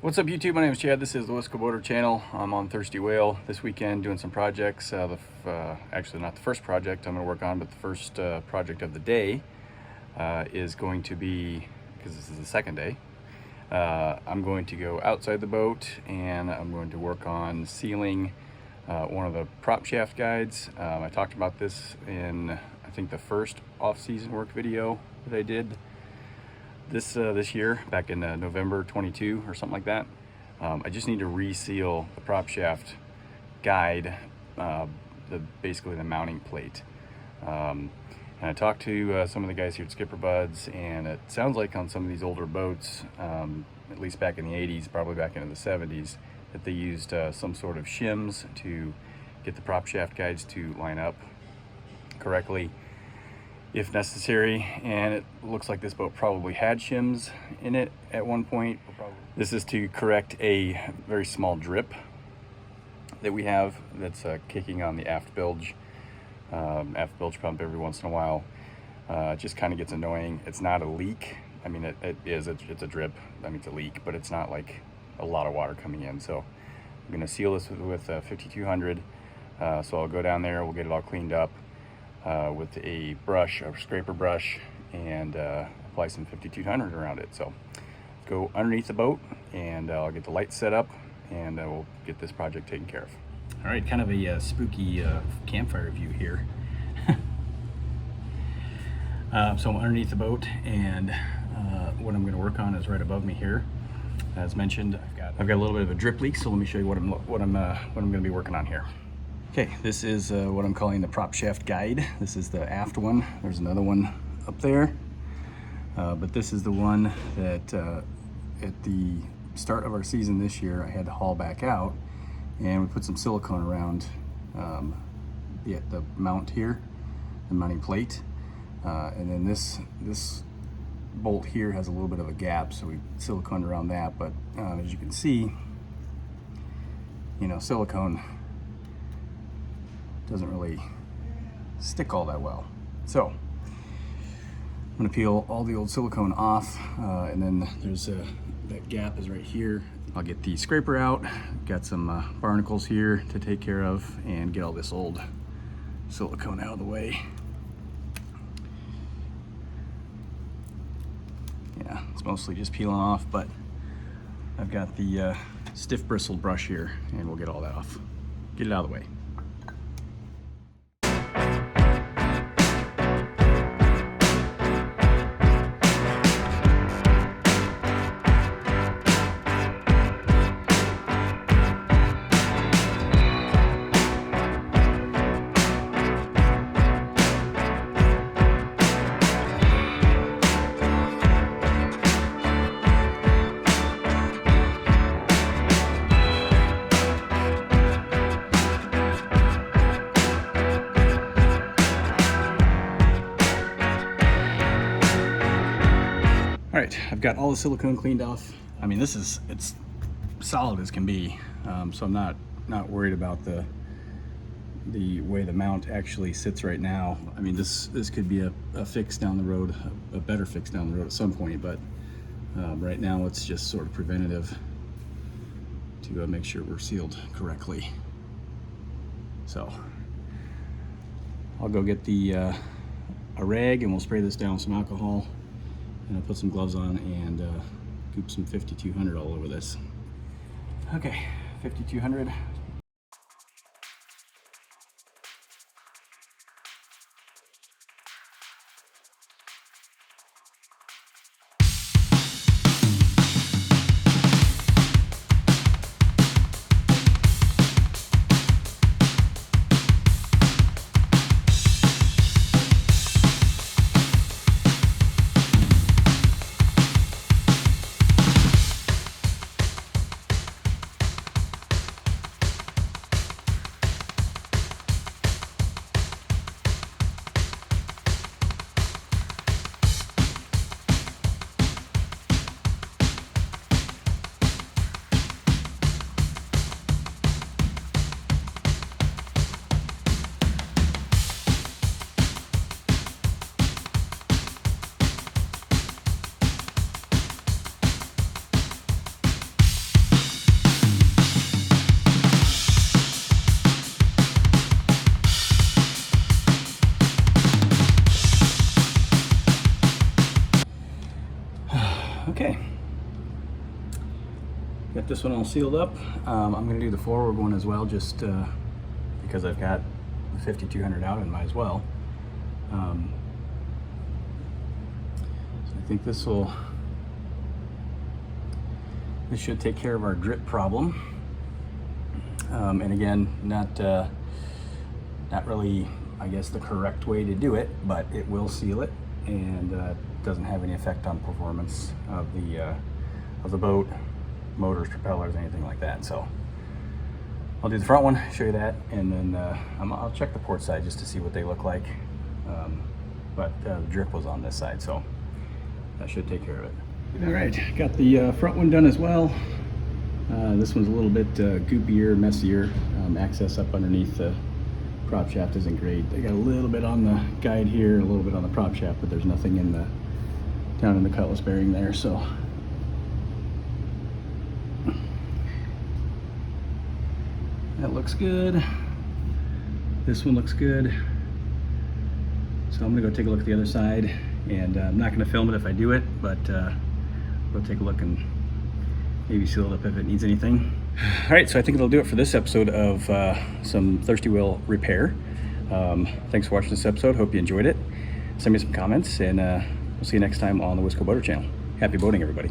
What's up YouTube? My name is Chad. This is the Wisco Boater channel. I'm on Thirsty Whale this weekend doing some projects. Actually not the first project I'm going to work on, but the first project of the day is going to be, because this is the second day, I'm going to go outside the boat and I'm going to work on sealing one of the prop shaft guides. I talked about this in, I think, the first off-season work video that I did this year, back in November 22 or something like that. I just need to reseal the prop shaft guide, basically the mounting plate. And I talked to some of the guys here at Skipper Buds, and it sounds like on some of these older boats, at least back in the 80s, probably back into the 70s, that they used some sort of shims to get the prop shaft guides to line up correctly if necessary, and it looks like this boat probably had shims in it at one point. This is to correct a very small drip that we have that's kicking on the aft bilge pump every once in a while. It just kind of gets annoying. It's not a leak. I mean, it's a drip. I mean, it's a leak, but it's not like a lot of water coming in. So I'm going to seal this with 5200. So I'll go down there, we'll get it all cleaned up with a brush, a scraper brush, and apply some 5200 around it. So let's go underneath the boat and I'll get the lights set up and we'll get this project taken care of. All right, kind of a spooky campfire view here. So I'm underneath the boat, and what I'm going to work on is right above me here. As mentioned, I've got a little bit of a drip leak, so let me show you what I'm going to be working on here. Okay, this is what I'm calling the prop shaft guide. This is the aft one. There's another one up there, but this is the one that at the start of our season this year I had to haul back out, and we put some silicone around the mount here, the mounting plate, and then this bolt here has a little bit of a gap, so we siliconed around that. But as you can see, you know, silicone doesn't really stick all that well. So I'm gonna peel all the old silicone off, and then there's that gap is right here. I'll get the scraper out, got some barnacles here to take care of, and get all this old silicone out of the way. Yeah, it's mostly just peeling off, but I've got the stiff bristled brush here, and we'll get all that off. Get it out of the way. All right, I've got all the silicone cleaned off. I mean, it's solid as can be, so I'm not worried about the way the mount actually sits right now. I mean, this could be a fix down the road, a better fix down the road at some point, but right now it's just sort of preventative to make sure we're sealed correctly. So I'll go get a rag, and we'll spray this down with some alcohol, and I'll put some gloves on and goop some 5200 all over this. Okay, 5200. Got this one all sealed up. I'm going to do the forward one as well, just because I've got the 5200 out and might as well. So I think this should take care of our drip problem. And again, not really, I guess, the correct way to do it, but it will seal it, and doesn't have any effect on performance of the boat, motors, propellers, anything like that. So I'll do the front one, show you that, and then I'll check the port side just to see what they look like. But the drip was on this side, so that should take care of it. All right, got the front one done as well. This one's a little bit goopier, messier. Access up underneath the prop shaft isn't great. They got a little bit on the guide here, a little bit on the prop shaft, but there's nothing down in the cutlass bearing there. So that looks good. This one looks good. So I'm gonna go take a look at the other side, and I'm not gonna film it if I do it, but we'll take a look and maybe seal it up if it needs anything. All right, so I think it'll do it for this episode of some Thirsty Whale repair. Thanks for watching this episode. Hope you enjoyed it. Send me some comments, and we'll see you next time on the Wisco Boater channel. Happy boating, everybody.